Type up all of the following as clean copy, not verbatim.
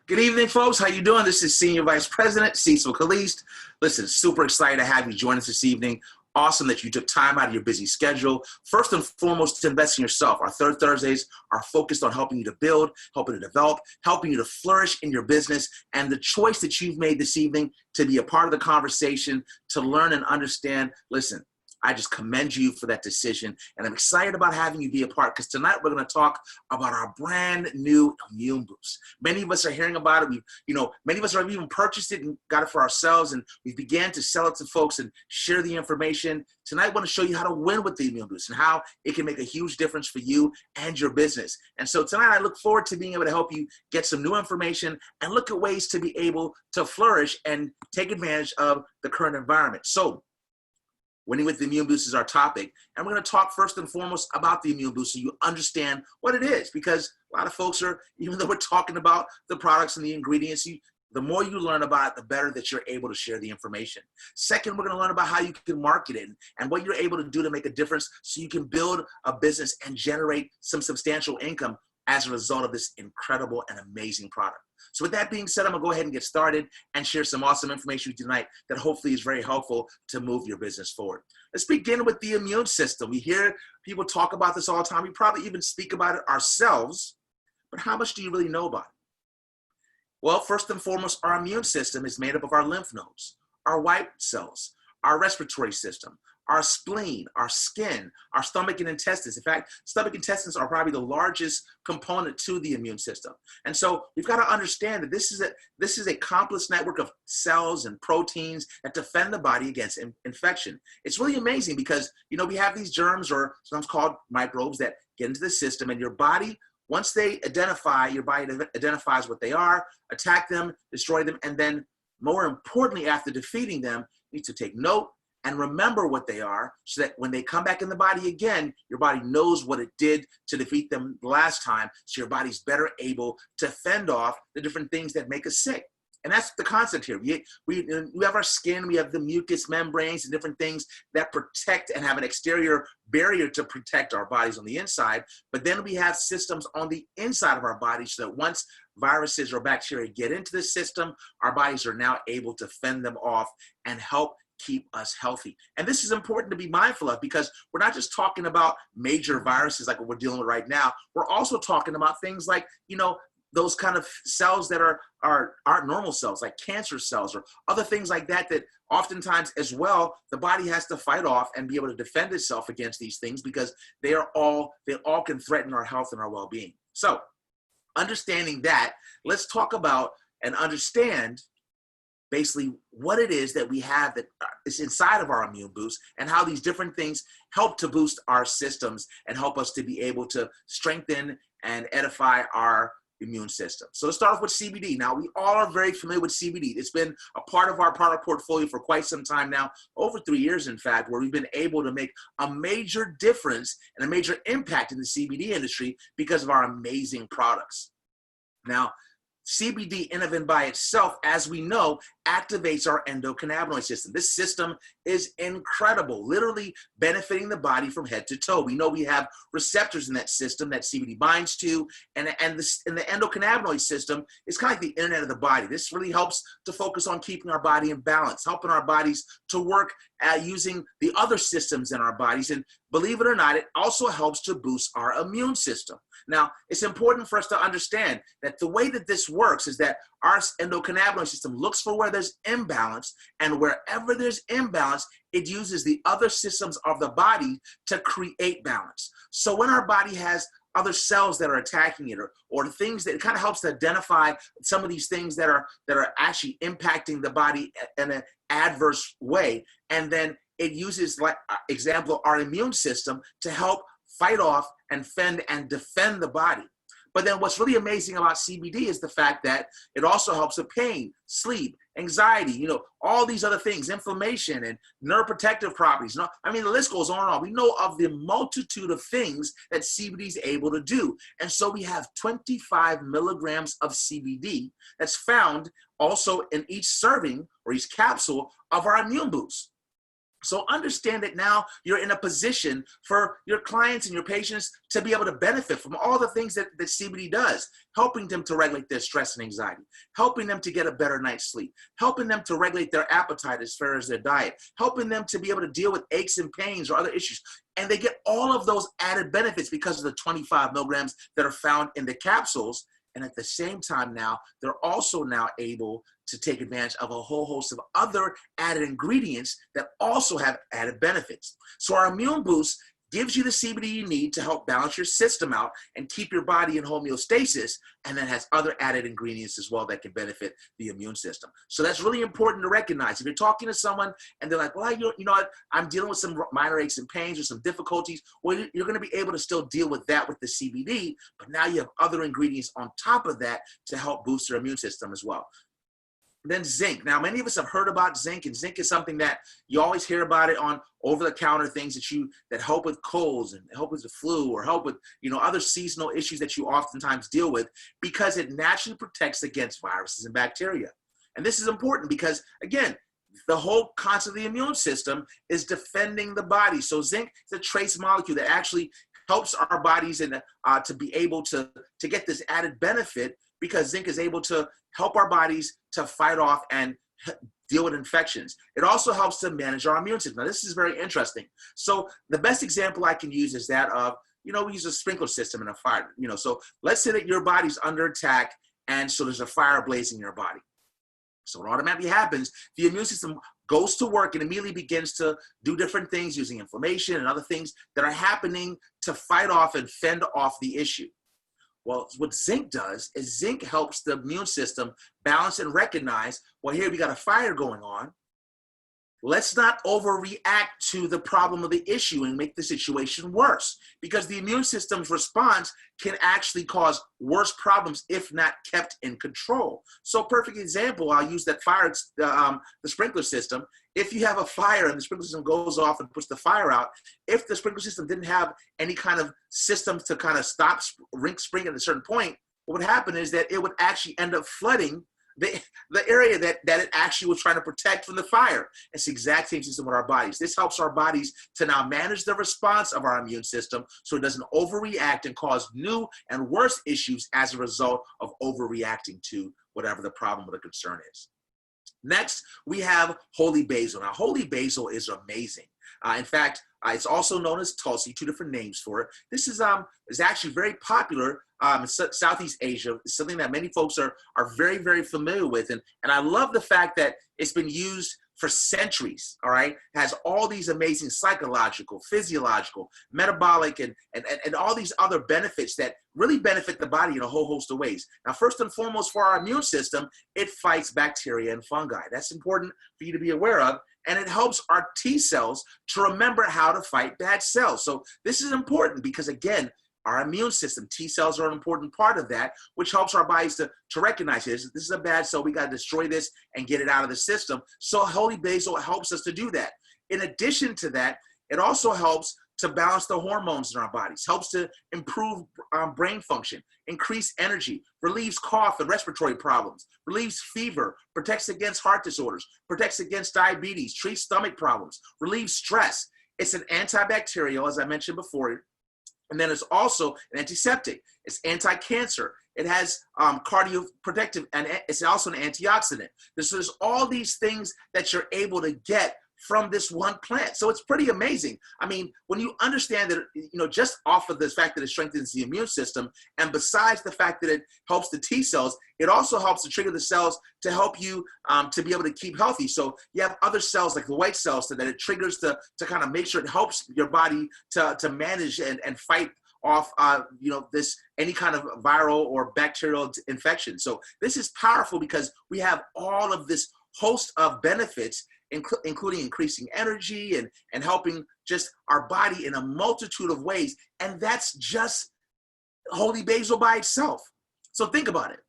Good evening, folks. How you doing? This is Senior Vice President Cecil Caliste. Listen, super excited to have you join us this evening. Awesome that you took time out of your busy schedule. First and foremost, to invest in yourself. Our third Thursdays are focused on helping you to build, helping to develop, helping you to flourish in your business. And the choice that you've made this evening to be a part of the conversation, to learn and understand, listen, I just commend you for that decision, and I'm excited about having you be a part, because tonight we're going to talk about our brand new Immune Boost. Many of us are hearing about it. Many of us have even purchased it and got it for ourselves, and we began to sell it to folks and share the information. Tonight I want to show you how to win with the Immune Boost and how it can make a huge difference for you and your business. And so tonight I look forward to being able to help you get some new information and look at ways to be able to flourish and take advantage of the current environment. So winning with the Immune Boost is our topic, and we're going to talk first and foremost about the Immune Boost so you understand what it is, because a lot of folks are, even though we're talking about the products and the ingredients, the more you learn about it, the better that you're able to share the information. Second, we're going to learn about how you can market it and what you're able to do to make a difference so you can build a business and generate some substantial income as a result of this incredible and amazing product. So with that being said, I'm going to go ahead and get started and share some awesome information with you tonight that hopefully is very helpful to move your business forward. Let's begin with the immune system. We hear people talk about this all the time. We probably even speak about it ourselves, but how much do you really know about it? Well, first and foremost, our immune system is made up of our lymph nodes, our white cells, our respiratory system, our spleen, our skin, our stomach and intestines. In fact, stomach and intestines are probably the largest component to the immune system. And so we've got to understand that this is a complex network of cells and proteins that defend the body against infection. It's really amazing because, we have these germs, or sometimes called microbes, that get into the system, and your body, once they identify, your body identifies what they are, attack them, destroy them, and then more importantly, after defeating them, you need to take note and remember what they are, so that when they come back in the body again, your body knows what it did to defeat them last time, so your body's better able to fend off the different things that make us sick. And that's the concept here. We have our skin, we have the mucous membranes and different things that protect and have an exterior barrier to protect our bodies on the inside. But then we have systems on the inside of our bodies, so that once viruses or bacteria get into the system, our bodies are now able to fend them off and help keep us healthy. And this is important to be mindful of, because we're not just talking about major viruses like what we're dealing with right now. We're also talking about things like, those kind of cells that aren't normal cells, like cancer cells or other things like that, that oftentimes as well, the body has to fight off and be able to defend itself against these things, because they all can threaten our health and our well-being. So understanding that, let's talk about and understand basically what it is that we have that is inside of our Immune Boost, and how these different things help to boost our systems and help us to be able to strengthen and edify our immune system. So let's start off with CBD. Now, we all are very familiar with CBD. It's been a part of our product portfolio for quite some time now, over 3 years, in fact, where we've been able to make a major difference and a major impact in the CBD industry because of our amazing products. Now, CBD in and by itself, as we know, activates our endocannabinoid system. This system is incredible, literally benefiting the body from head to toe. We know we have receptors in that system that CBD binds to, and the endocannabinoid system is kind of like the internet of the body. This really helps to focus on keeping our body in balance, helping our bodies to work using the other systems in our bodies. And believe it or not, it also helps to boost our immune system. Now, it's important for us to understand that the way that this works is that our endocannabinoid system looks for where there's imbalance, and wherever there's imbalance, it uses the other systems of the body to create balance. So when our body has other cells that are attacking it, or things that, it kind of helps to identify some of these things that are actually impacting the body in an adverse way, and then it uses, like example, our immune system to help fight off and fend and defend the body. But then what's really amazing about CBD is the fact that it also helps with pain, sleep, anxiety, all these other things, inflammation and neuroprotective properties. The list goes on and on. We know of the multitude of things that CBD is able to do. And so we have 25 milligrams of CBD that's found also in each serving or each capsule of our Immune Boost. So understand that now you're in a position for your clients and your patients to be able to benefit from all the things that CBD does, helping them to regulate their stress and anxiety, helping them to get a better night's sleep, helping them to regulate their appetite as far as their diet, helping them to be able to deal with aches and pains or other issues. And they get all of those added benefits because of the 25 milligrams that are found in the capsules. And at the same time now, they're also now able to take advantage of a whole host of other added ingredients that also have added benefits. So our immune boost gives you the CBD you need to help balance your system out and keep your body in homeostasis, and then has other added ingredients as well that can benefit the immune system. So that's really important to recognize. If you're talking to someone and they're like, well, you know what, I'm dealing with some minor aches and pains or some difficulties, well, you're going to be able to still deal with that with the CBD, but now you have other ingredients on top of that to help boost your immune system as well. Then zinc. Now, many of us have heard about zinc, and zinc is something that you always hear about it on over-the-counter things that help with colds and help with the flu or help with other seasonal issues that you oftentimes deal with, because it naturally protects against viruses and bacteria. And this is important because, again, the whole concept of the immune system is defending the body. So zinc is a trace molecule that actually helps our bodies to be able to get this added benefit, because zinc is able to help our bodies to fight off and deal with infections. It also helps to manage our immune system. Now, this is very interesting. So the best example I can use is that of, we use a sprinkler system in a fire. So let's say that your body's under attack, and so there's a fire blazing in your body. So what automatically happens, the immune system goes to work and immediately begins to do different things using inflammation and other things that are happening to fight off and fend off the issue. Well, what zinc does is zinc helps the immune system balance and recognize, well, here we got a fire going on. Let's not overreact to the problem of the issue and make the situation worse, because the immune system's response can actually cause worse problems if not kept in control. So perfect example, I'll use that fire, the sprinkler system. If you have a fire and the sprinkler system goes off and puts the fire out, if the sprinkler system didn't have any kind of system to kind of stop spring at a certain point, what would happen is that it would actually end up flooding the area that it actually was trying to protect from the fire. It's the exact same system with our bodies. This helps our bodies to now manage the response of our immune system so it doesn't overreact and cause new and worse issues as a result of overreacting to whatever the problem or the concern is. Next, we have holy basil. Now, holy basil is amazing. In fact, it's also known as Tulsi, two different names for it. This is actually very popular in Southeast Asia. It's something that many folks are very, very familiar with. And I love the fact that it's been used for centuries, all right? It has all these amazing psychological, physiological, metabolic, and all these other benefits that really benefit the body in a whole host of ways. Now, first and foremost, for our immune system, it fights bacteria and fungi. That's important for you to be aware of. And it helps our T cells to remember how to fight bad cells. So this is important because, again, our immune system, T cells are an important part of that, which helps our bodies to recognize this is a bad cell. We got to destroy this and get it out of the system. So holy basil helps us to do that. In addition to that, it also helps to balance the hormones in our bodies, helps to improve brain function, increase energy, relieves cough and respiratory problems, relieves fever, protects against heart disorders, protects against diabetes, treats stomach problems, relieves stress. It's an antibacterial, as I mentioned before. And then it's also an antiseptic. It's anti-cancer. It has cardioprotective, and it's also an antioxidant. There's all these things that you're able to get from this one plant. So it's pretty amazing. I mean, when you understand that, just off of the fact that it strengthens the immune system, and besides the fact that it helps the T cells, it also helps to trigger the cells to help you to be able to keep healthy. So you have other cells like the white cells that it triggers to kind of make sure it helps your body to manage and fight off any kind of viral or bacterial infection. So this is powerful because we have all of this host of benefits, including increasing energy and helping just our body in a multitude of ways. And that's just holy basil by itself. So think about it.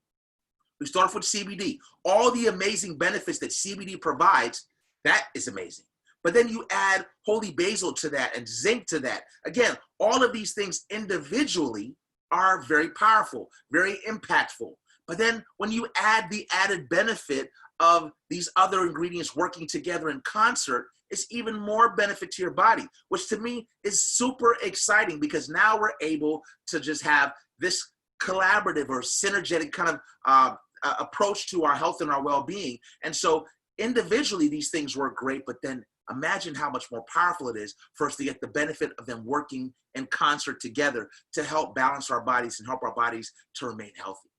We start off with CBD. All the amazing benefits that CBD provides, that is amazing. But then you add holy basil to that and zinc to that. Again, all of these things individually are very powerful, very impactful. But then when you add the added benefit of these other ingredients working together in concert, it's even more benefit to your body, which to me is super exciting because now we're able to just have this collaborative or synergetic kind of approach to our health and our well-being. And so individually, these things work great, but then imagine how much more powerful it is for us to get the benefit of them working in concert together to help balance our bodies and help our bodies to remain healthy.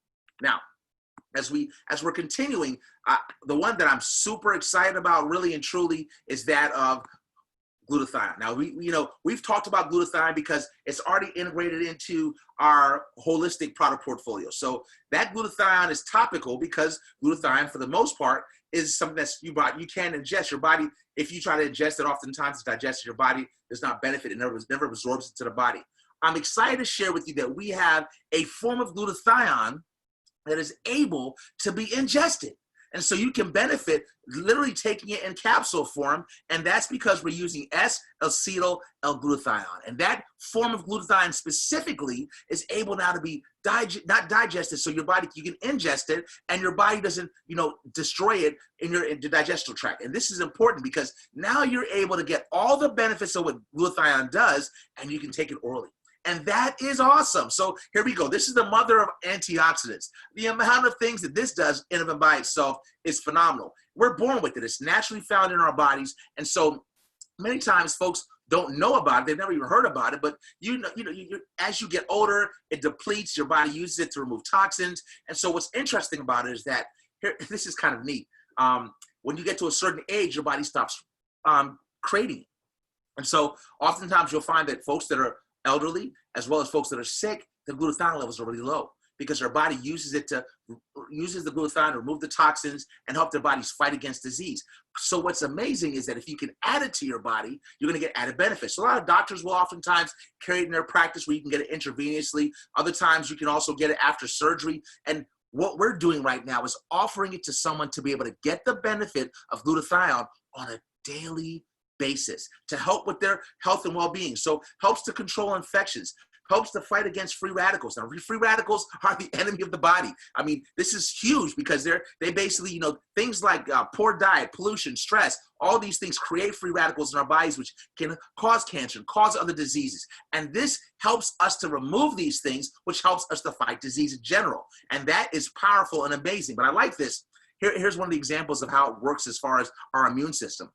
Now, as we're continuing, the one that I'm super excited about really and truly is that of glutathione. Now, we've talked about glutathione because it's already integrated into our holistic product portfolio. So that glutathione is topical because glutathione, for the most part, is something that's you can ingest. Your body, if you try to ingest it, oftentimes it's digested. Your body does not benefit. It never absorbs into the body. I'm excited to share with you that we have a form of glutathione that is able to be ingested. And so you can benefit literally taking it in capsule form, and that's because we're using S-acetyl L-glutathione. And that form of glutathione specifically is able now to be not digested, so your body, you can ingest it, and your body doesn't, destroy it in your digestive tract. And this is important because now you're able to get all the benefits of what glutathione does, and you can take it orally. And that is awesome. So here we go. This is the mother of antioxidants. The amount of things that this does in and by itself is phenomenal. We're born with it. It's naturally found in our bodies. And so many times folks don't know about it. They've never even heard about it. But as you get older, it depletes. Your body uses it to remove toxins. And so what's interesting about it is that this is kind of neat. When you get to a certain age, your body stops creating it. And so oftentimes you'll find that folks that are elderly, as well as folks that are sick, the glutathione levels are really low because their body uses the glutathione to remove the toxins and help their bodies fight against disease. So what's amazing is that if you can add it to your body, you're going to get added benefits. So a lot of doctors will oftentimes carry it in their practice where you can get it intravenously. Other times you can also get it after surgery. And what we're doing right now is offering it to someone to be able to get the benefit of glutathione on a daily basis to help with their health and well-being. So helps to control infections, helps to fight against free radicals. Now, free radicals are the enemy of the body. I mean, this is huge because they basically, things like poor diet, pollution, stress, all these things create free radicals in our bodies, which can cause cancer, cause other diseases. And this helps us to remove these things, which helps us to fight disease in general. And that is powerful and amazing. But I like this. Here's one of the examples of how it works as far as our immune system.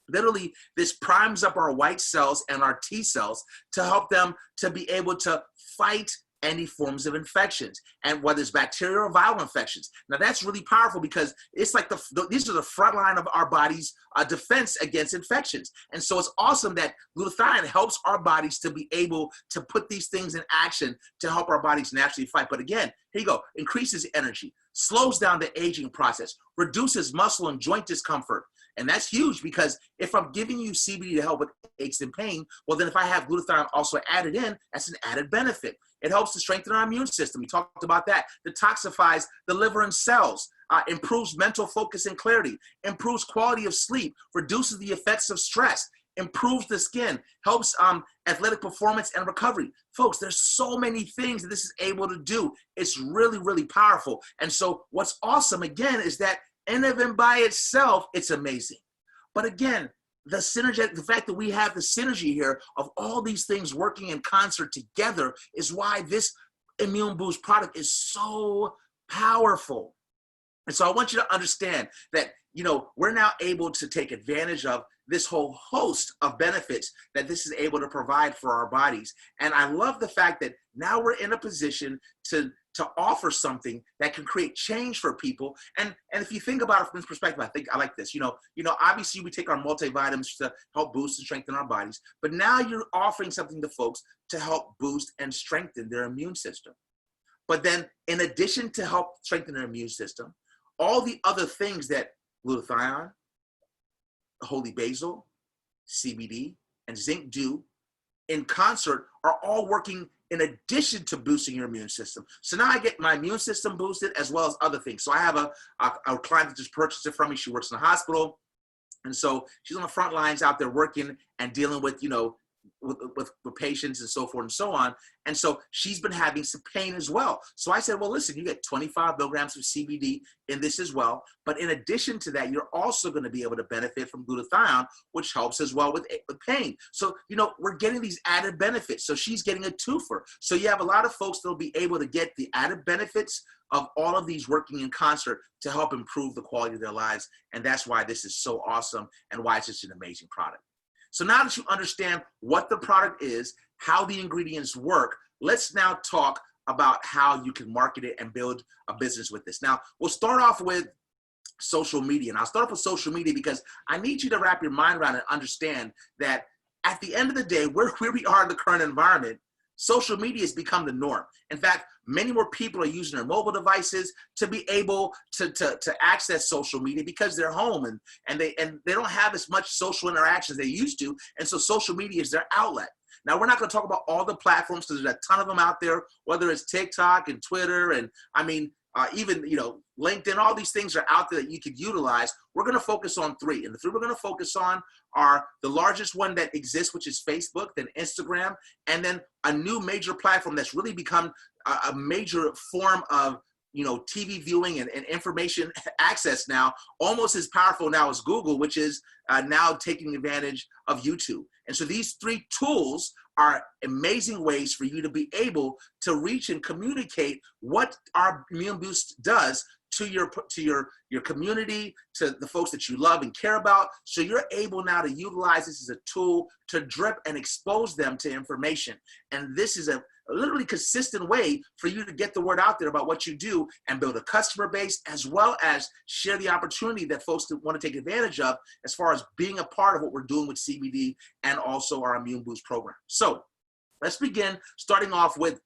Literally, this primes up our white cells and our T cells to help them to be able to fight any forms of infections, and whether it's bacterial or viral infections. Now, that's really powerful because it's like these are the front line of our body's defense against infections. And so it's awesome that glutathione helps our bodies to be able to put these things in action to help our bodies naturally fight. But again, here you go, increases energy, slows down the aging process, reduces muscle and joint discomfort. And that's huge because if I'm giving you CBD to help with aches and pain, well, then if I have glutathione also added in, that's an added benefit. It helps to strengthen our immune system. We talked about that. Detoxifies the liver and cells, improves mental focus and clarity, improves quality of sleep, reduces the effects of stress, improves the skin, helps athletic performance and recovery. Folks, there's so many things that this is able to do. It's really, really powerful. And so what's awesome, again, is that in and by itself, it's amazing. But again, the fact that we have the synergy here of all these things working in concert together is why this Immune Boost product is so powerful. And so I want you to understand that, we're now able to take advantage of this whole host of benefits that this is able to provide for our bodies. And I love the fact that now we're in a position to offer something that can create change for people. And if you think about it from this perspective, I like this. Obviously we take our multivitamins to help boost and strengthen our bodies, but now you're offering something to folks to help boost and strengthen their immune system. But then in addition to help strengthen their immune system, all the other things that glutathione, holy basil, CBD, and zinc do in concert are all working in addition to boosting your immune system. So now I get my immune system boosted as well as other things. So I have a client that just purchased it from me. She works in a hospital. And so she's on the front lines out there working and dealing with, with patients and so forth and so on. And so she's been having some pain as well. So I said, well, listen, you get 25 milligrams of CBD in this as well. But in addition to that, you're also going to be able to benefit from glutathione, which helps as well with pain. So, you know, we're getting these added benefits. So she's getting a twofer. So you have a lot of folks that will be able to get the added benefits of all of these working in concert to help improve the quality of their lives. And that's why this is so awesome and why it's such an amazing product. So now that you understand what the product is, how the ingredients work, let's now talk about how you can market it and build a business with this. Now, we'll start off with social media. And I'll start off with social media because I need you to wrap your mind around and understand that at the end of the day, where we are in the current environment, social media has become the norm. In fact, many more people are using their mobile devices to be able to access social media because they're home and they don't have as much social interaction as they used to. And so social media is their outlet. Now, we're not going to talk about all the platforms because there's a ton of them out there, whether it's TikTok and Twitter and even, you know, LinkedIn, all these things are out there that you could utilize. We're going to focus on three. And the three we're going to focus on are the largest one that exists, which is Facebook, then Instagram, and then a new major platform that's really become a major form of, you know, TV viewing and information access now, almost as powerful now as Google, which is now taking advantage of YouTube. And so these three tools are amazing ways for you to be able to reach and communicate what our Immune Boost does to your community, to the folks that you love and care about. So you're able now to utilize this as a tool to drip and expose them to information. And this is a literally consistent way for you to get the word out there about what you do and build a customer base, as well as share the opportunity that folks want to take advantage of as far as being a part of what we're doing with CBD and also our Immune Boost program. So let's begin starting off with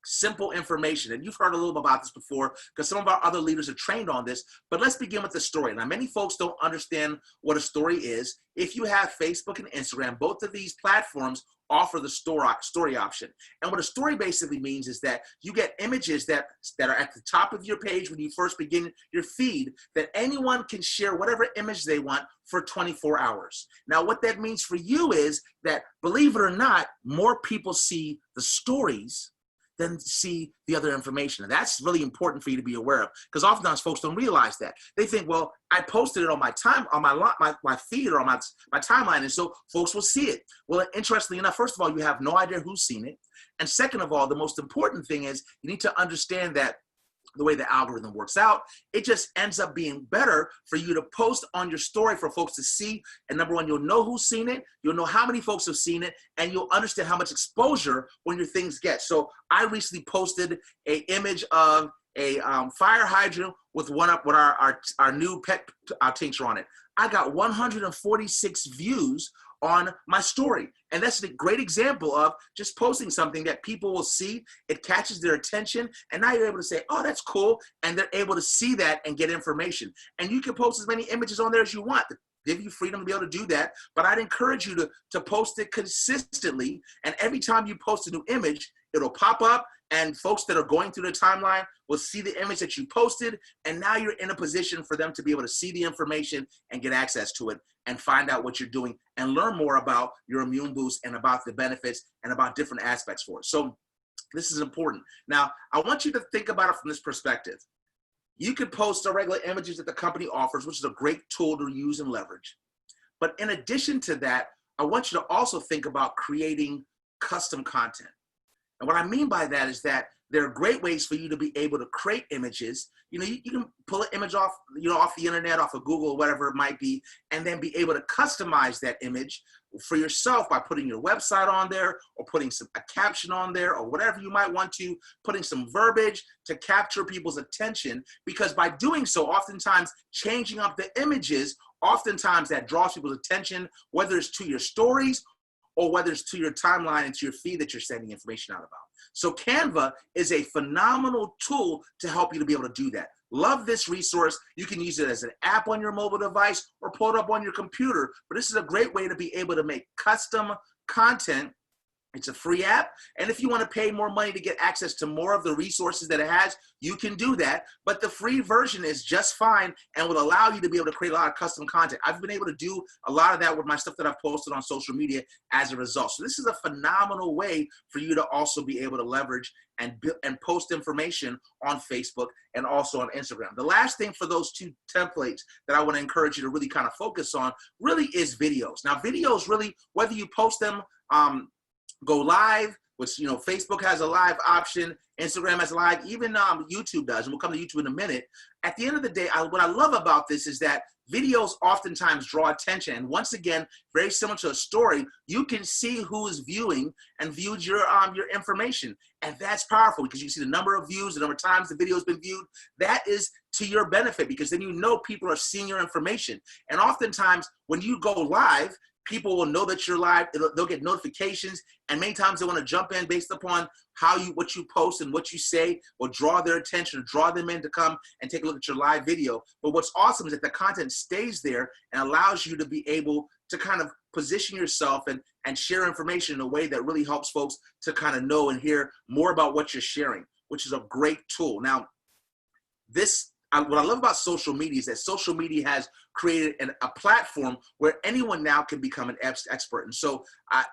simple information. And you've heard a little bit about this before because some of our other leaders are trained on this, but let's begin with the story. Now, many folks don't understand what a story is. If you have Facebook and Instagram, both of these platforms offer the story option. And what a story basically means is that you get images that are at the top of your page when you first begin your feed, that anyone can share whatever image they want for 24 hours. Now, what that means for you is that, believe it or not, more people see the stories than see the other information. And that's really important for you to be aware of, because oftentimes folks don't realize that. They think, well, I posted it on my feed or on my timeline, and so folks will see it. Well, interestingly enough, first of all, you have no idea who's seen it. And second of all, the most important thing is you need to understand that the way the algorithm works out, it just ends up being better for you to post on your story for folks to see. And number one, you'll know who's seen it, you'll know how many folks have seen it, and you'll understand how much exposure when your things get. So I recently posted an image of a fire hydrant with our new pet tincture on it. I got 146 views on my story. And that's a great example of just posting something that people will see, it catches their attention, and now you're able to say, oh, that's cool, and they're able to see that and get information. And you can post as many images on there as you want. Give you freedom to be able to do that, but I'd encourage you to post it consistently, and every time you post a new image, it'll pop up, and folks that are going through the timeline will see the image that you posted, and now you're in a position for them to be able to see the information and get access to it and find out what you're doing and learn more about your Immune Boost and about the benefits and about different aspects for it. So this is important. Now, I want you to think about it from this perspective. You could post the regular images that the company offers, which is a great tool to use and leverage. But in addition to that, I want you to also think about creating custom content. And what I mean by that is that there are great ways for you to be able to create images. You know, you can pull an image off, off the internet, off of Google, whatever it might be, and then be able to customize that image for yourself by putting your website on there or putting a caption on there or whatever you might want to, putting some verbiage to capture people's attention. Because by doing so, oftentimes changing up the images, oftentimes that draws people's attention, whether it's to your stories or whether it's to your timeline and to your feed that you're sending information out about. So Canva is a phenomenal tool to help you to be able to do that. Love this resource. You can use it as an app on your mobile device or pull it up on your computer, but this is a great way to be able to make custom content It's a free app, and if you want to pay more money to get access to more of the resources that it has, you can do that. But the free version is just fine and will allow you to be able to create a lot of custom content. I've been able to do a lot of that with my stuff that I've posted on social media as a result. So this is a phenomenal way for you to also be able to leverage and post information on Facebook and also on Instagram. The last thing for those two templates that I want to encourage you to really kind of focus on really is videos. Now, videos really, whether you post them, go live, which, you know, Facebook has a live option, Instagram has live, even YouTube does, and we'll come to YouTube in a minute. At the end of the day, what I love about this is that videos oftentimes draw attention. And once again, very similar to a story, you can see who is viewing and viewed your information. And that's powerful because you see the number of views, the number of times the video has been viewed. That is to your benefit because then you know people are seeing your information. And oftentimes when you go live, people will know that you're live. They'll get notifications, and many times they want to jump in based upon what you post and what you say will draw their attention, or draw them in to come and take a look at your live video. But what's awesome is that the content stays there and allows you to be able to kind of position yourself and share information in a way that really helps folks to kind of know and hear more about what you're sharing, which is a great tool. Now, what I love about social media is that social media has created a platform where anyone now can become an expert. And so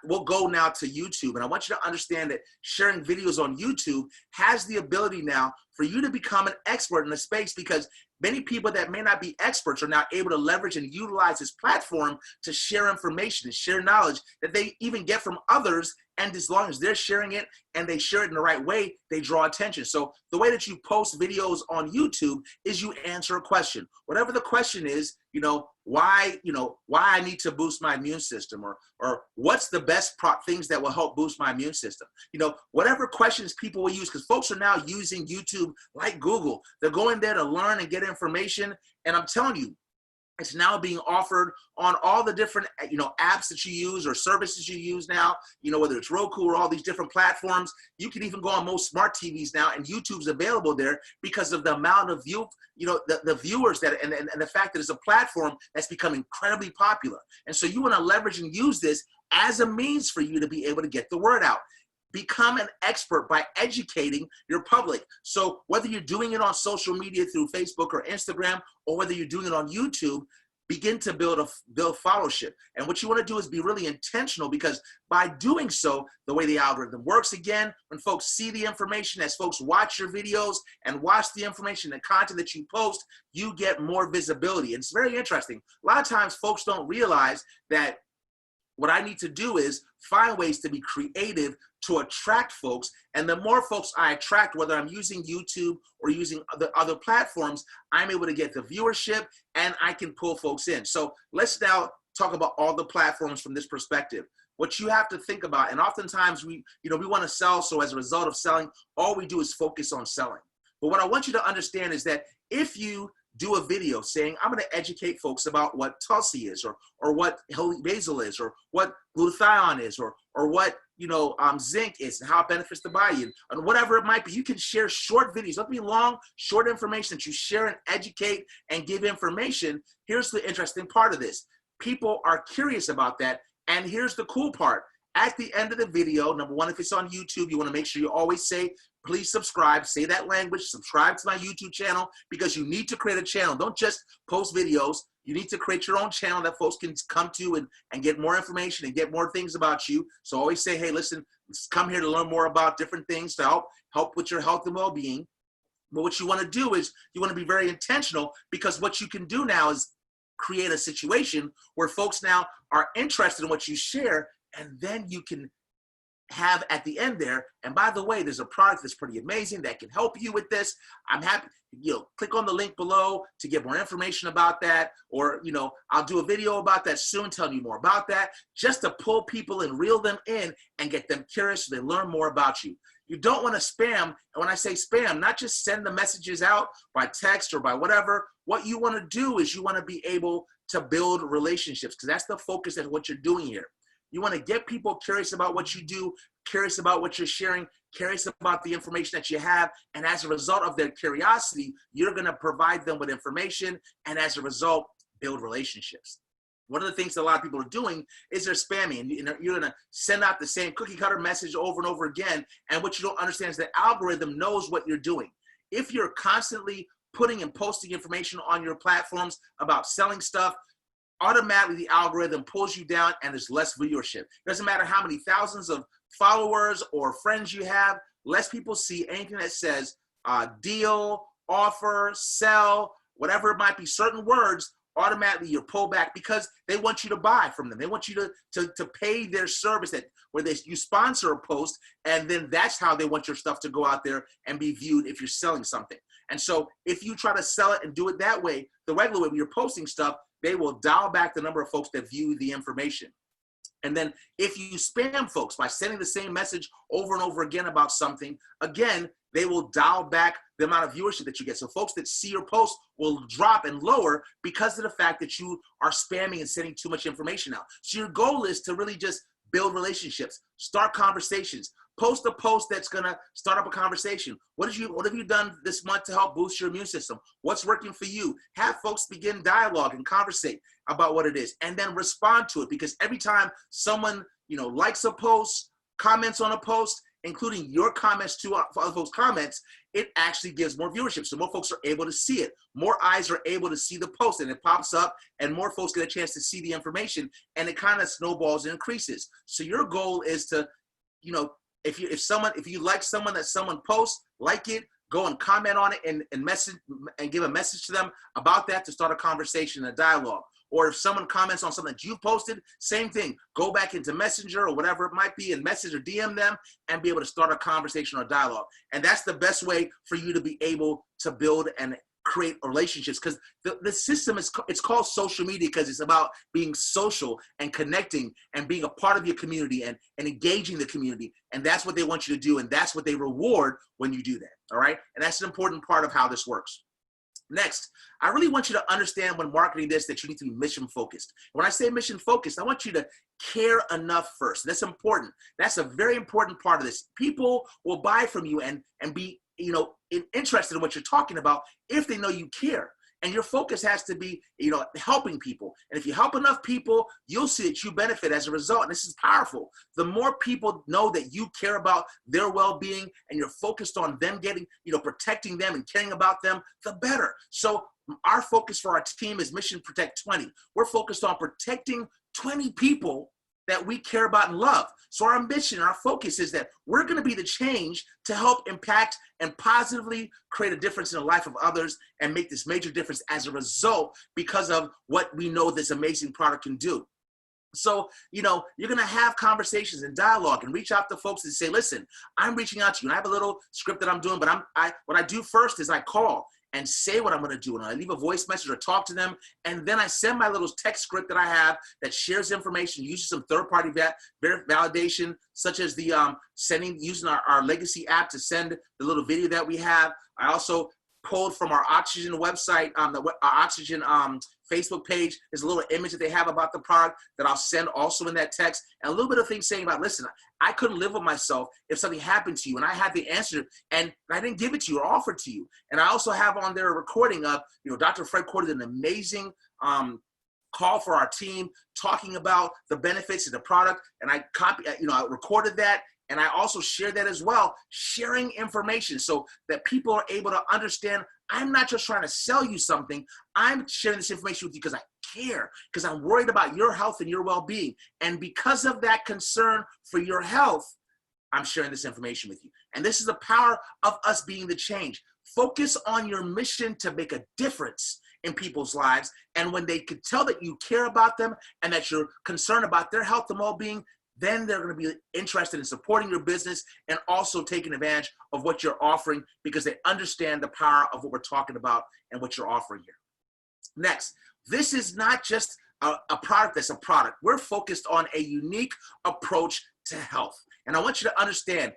we'll go now to YouTube. And I want you to understand that sharing videos on YouTube has the ability now for you to become an expert in the space, because many people that may not be experts are now able to leverage and utilize this platform to share information and share knowledge that they even get from others. And as long as they're sharing it and they share it in the right way, they draw attention. So the way that you post videos on YouTube is you answer a question. Whatever the question is, why I need to boost my immune system, or what's the best things that will help boost my immune system. Whatever questions people will use, because folks are now using YouTube like Google. They're going there to learn and get information. And I'm telling you, it's now being offered on all the different, apps that you use or services you use now, whether it's Roku or all these different platforms. You can even go on most smart TVs now, and YouTube's available there because of the amount of the viewers and the fact that it's a platform that's become incredibly popular. And so you want to leverage and use this as a means for you to be able to get the word out. Become an expert by educating your public. So whether you're doing it on social media through Facebook or Instagram, or whether you're doing it on YouTube, begin to build followership. And what you want to do is be really intentional, because by doing so, the way the algorithm works, again, when folks see the information, as folks watch your videos and watch the information, the content that you post, you get more visibility. And it's very interesting. A lot of times folks don't realize that what I need to do is find ways to be creative to attract folks. And the more folks I attract, whether I'm using YouTube or using other platforms, I'm able to get the viewership and I can pull folks in. So let's now talk about all the platforms from this perspective. What you have to think about, and oftentimes we want to sell, so as a result of selling, all we do is focus on selling. But what I want you to understand is that if you do a video saying, I'm going to educate folks about what Tulsi is, or what Basil is, or what Glutathione is, or what Zinc is, and how it benefits the body, and whatever it might be. You can share short videos. Don't be long, short information that you share and educate and give information. Here's the interesting part of this. People are curious about that. And here's the cool part. At the end of the video, number one, if it's on YouTube, you want to make sure you always say, please subscribe, say that language, subscribe to my YouTube channel, because you need to create a channel. Don't just post videos. You need to create your own channel that folks can come to and get more information and get more things about you. So always say, hey, listen, come here to learn more about different things to help with your health and well-being. But what you want to do is you want to be very intentional, because what you can do now is create a situation where folks now are interested in what you share, and then you can have at the end there, and by the way, there's a product that's pretty amazing that can help you with this. I'm happy, click on the link below to get more information about that, or, I'll do a video about that soon, telling you more about that, just to pull people and reel them in and get them curious so they learn more about you. You don't want to spam, and when I say spam, not just send the messages out by text or by whatever. What you want to do is you want to be able to build relationships, because that's the focus of what you're doing here. You want to get people curious about what you do, curious about what you're sharing, curious about the information that you have. And as a result of their curiosity, you're going to provide them with information. And as a result, build relationships. one of the things that a lot of people are doing is they're spamming, and you're going to send out the same cookie cutter message over and over again. And what you don't understand is the algorithm knows what you're doing. If you're constantly putting and posting information on your platforms about selling stuff, automatically the algorithm pulls you down and there's less viewership. It doesn't matter how many thousands of followers or friends you have, less people see anything that says deal, offer, sell, whatever it might be, certain words, automatically you're pulled back because they want you to buy from them. They want you to pay their service where you sponsor a post, and then that's how they want your stuff to go out there and be viewed if you're selling something. And so if you try to sell it and do it that way, the regular way, when you're posting stuff, they will dial back the number of folks that view the information. And then if you spam folks by sending the same message over and over again about something, again, they will dial back the amount of viewership that you get. So folks that see your post will drop and lower because of the fact that you are spamming and sending too much information out. So your goal is to really just build relationships, start conversations, post a post that's gonna start up a conversation. What have you done this month to help boost your immune system? What's working for you? Have folks begin dialogue and conversate about what it is, and then respond to it, because every time someone likes a post, comments on a post, including your comments to other folks' comments, it actually gives more viewership. So more folks are able to see it. More eyes are able to see the post, and it pops up, and more folks get a chance to see the information, and it kind of snowballs and increases. So your goal is to, if you like someone that someone posts, like it, go and comment on it and message and give a message to them about that to start a conversation, a dialogue. Or if someone comments on something that you posted, same thing. Go back into Messenger or whatever it might be and message or DM them and be able to start a conversation or dialogue. And that's the best way for you to be able to build and create relationships, because the system it's called social media because it's about being social and connecting and being a part of your community and engaging the community. And that's what they want you to do, and that's what they reward when you do that. All right. And that's an important part of how this works. Next, I really want you to understand when marketing this that you need to be mission focused. When I say mission focused, I want you to care enough first. That's important. That's a very important part of this. People will buy from you and be interested in what you're talking about if they know you care. And your focus has to be, helping people. And if you help enough people, you'll see that you benefit as a result. And this is powerful. The more people know that you care about their well-being and you're focused on them getting, protecting them and caring about them, the better. So our focus for our team is Mission Protect 20. We're focused on protecting 20 people that we care about and love. So our ambition, our focus is that we're going to be the change to help impact and positively create a difference in the life of others and make this major difference as a result because of what we know this amazing product can do. So, you're going to have conversations and dialogue and reach out to folks and say, listen, I'm reaching out to you. And I have a little script that I'm doing, but what I do first is I call and say what I'm going to do. And I leave a voice message or talk to them. And then I send my little text script that I have that shares information, uses some third-party validation, such as the using our Legacy app to send the little video that we have. I also pulled from our OXZGEN website, our OXZGEN Facebook page. There's a little image that they have about the product that I'll send also in that text, and a little bit of things saying about, listen, I couldn't live with myself if something happened to you and I had the answer and I didn't give it to you or offer it to you. And I also have on there a recording of, Dr. Fred quoted an amazing call for our team talking about the benefits of the product, and I recorded that. And I also share that as well, sharing information so that people are able to understand I'm not just trying to sell you something. I'm sharing this information with you because I care, because I'm worried about your health and your well-being. And because of that concern for your health, I'm sharing this information with you. And this is the power of us being the change. Focus on your mission to make a difference in people's lives. And when they can tell that you care about them and that you're concerned about their health and well-being, then they're going to be interested in supporting your business and also taking advantage of what you're offering because they understand the power of what we're talking about and what you're offering here. Next, this is not just a product that's a product. We're focused on a unique approach to health. And I want you to understand,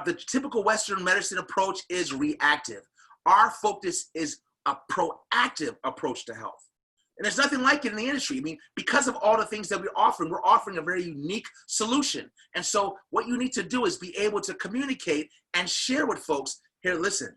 the typical Western medicine approach is reactive. Our focus is a proactive approach to health. And there's nothing like it in the industry. I mean, because of all the things that we're offering a very unique solution. And so what you need to do is be able to communicate and share with folks, here, listen,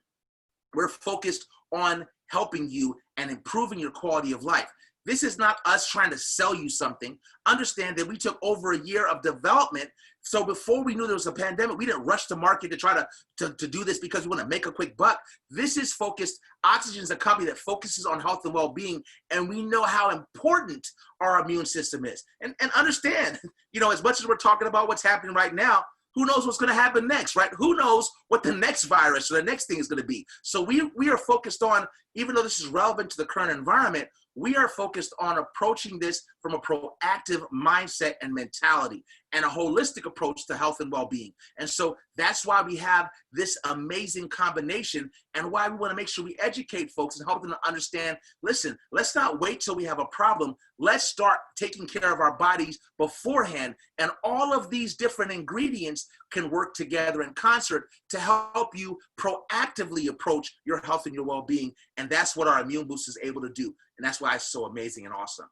we're focused on helping you and improving your quality of life. This is not us trying to sell you something. Understand that we took over a year of development. So before we knew there was a pandemic, we didn't rush to market to try to do this because we want to make a quick buck. This is focused. OXZGEN is a company that focuses on health and well-being, and we know how important our immune system is. And understand, as much as we're talking about what's happening right now, who knows what's going to happen next, right? Who knows what the next virus or the next thing is going to be? So we are focused on, even though this is relevant to the current environment, we are focused on approaching this from a proactive mindset and mentality and a holistic approach to health and well-being. And so that's why we have this amazing combination and why we want to make sure we educate folks and help them to understand, listen, let's not wait till we have a problem. Let's start taking care of our bodies beforehand. And all of these different ingredients can work together in concert to help you proactively approach your health and your well-being. And that's what our Immune Boost is able to do. And that's why it's so amazing and awesome.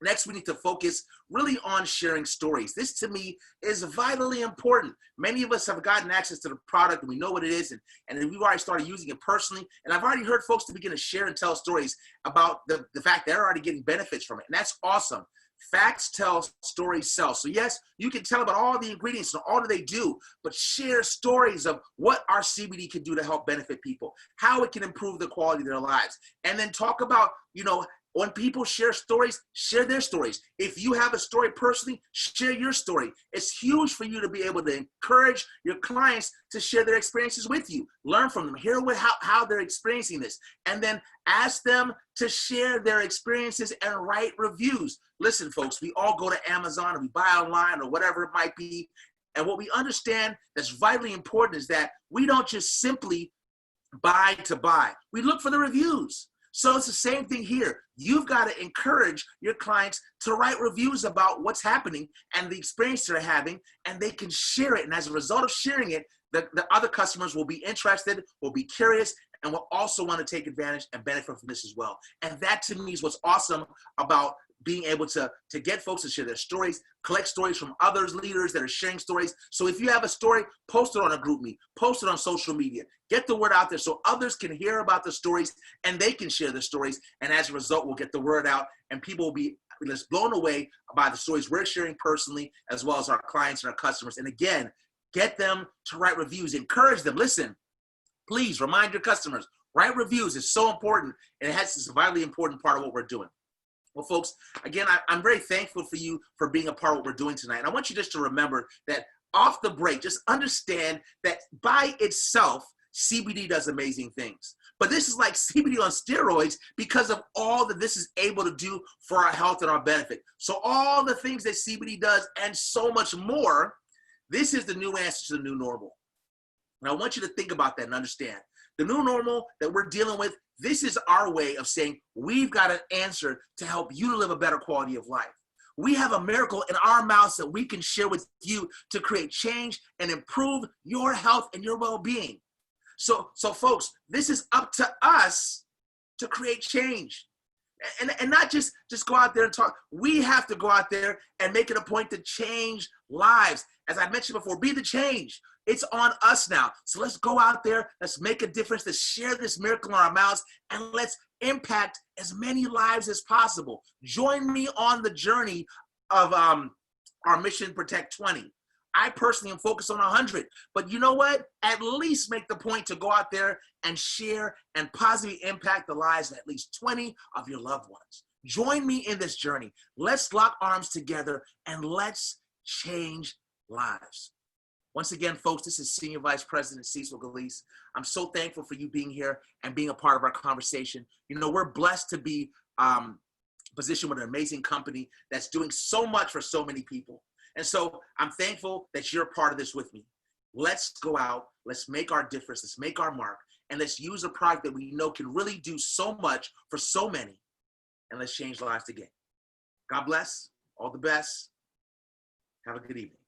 Next, we need to focus really on sharing stories. This, to me, is vitally important. Many of us have gotten access to the product, and we know what it is, and we've already started using it personally. And I've already heard folks to begin to share and tell stories about the fact they're already getting benefits from it. And that's awesome. Facts tell, stories sell. So yes, you can tell about all the ingredients and all that they do, but share stories of what our CBD can do to help benefit people, how it can improve the quality of their lives. And then talk about, when people share stories, share their stories. If you have a story personally, share your story. It's huge for you to be able to encourage your clients to share their experiences with you. Learn from them, hear how they're experiencing this, and then ask them to share their experiences and write reviews. Listen, folks, we all go to Amazon and we buy online or whatever it might be. And what we understand that's vitally important is that we don't just simply buy to buy. We look for the reviews. So it's the same thing here. You've got to encourage your clients to write reviews about what's happening and the experience they're having, and they can share it. And as a result of sharing it, the other customers will be interested, will be curious, and will also want to take advantage and benefit from this as well. And that, to me, is what's awesome about being able to get folks to share their stories, collect stories from others, leaders that are sharing stories. So if you have a story, post it on a group meet, post it on social media, get the word out there so others can hear about the stories and they can share the stories. And as a result, we'll get the word out and people will be just blown away by the stories we're sharing personally, as well as our clients and our customers. And again, get them to write reviews, encourage them. Listen, please remind your customers, write reviews. It's so important, and it's a vitally important part of what we're doing. Well, folks, again, I'm very thankful for you for being a part of what we're doing tonight. And I want you just to remember that off the break, just understand that by itself, CBD does amazing things. But this is like CBD on steroids because of all that this is able to do for our health and our benefit. So all the things that CBD does and so much more, this is the new answer to the new normal. And I want you to think about that and understand. The new normal that we're dealing with, this is our way of saying we've got an answer to help you to live a better quality of life. We have a miracle in our mouths that we can share with you to create change and improve your health and your well-being. So folks, this is up to us to create change. And not just go out there and talk. We have to go out there and make it a point to change lives. As I mentioned before, be the change. It's on us now. So let's go out there. Let's make a difference. Let's share this miracle in our mouths, and let's impact as many lives as possible. Join me on the journey of our Mission Protect 20. I personally am focused on 100. But you know what? At least make the point to go out there and share and positively impact the lives of at least 20 of your loved ones. Join me in this journey. Let's lock arms together and let's change lives. Once again, folks, this is Senior Vice President Cecil Galeese. I'm so thankful for you being here and being a part of our conversation. We're blessed to be positioned with an amazing company that's doing so much for so many people. And so I'm thankful that you're a part of this with me. Let's go out, let's make our difference, let's make our mark, and let's use a product that we know can really do so much for so many, and let's change lives together. God bless, all the best, have a good evening.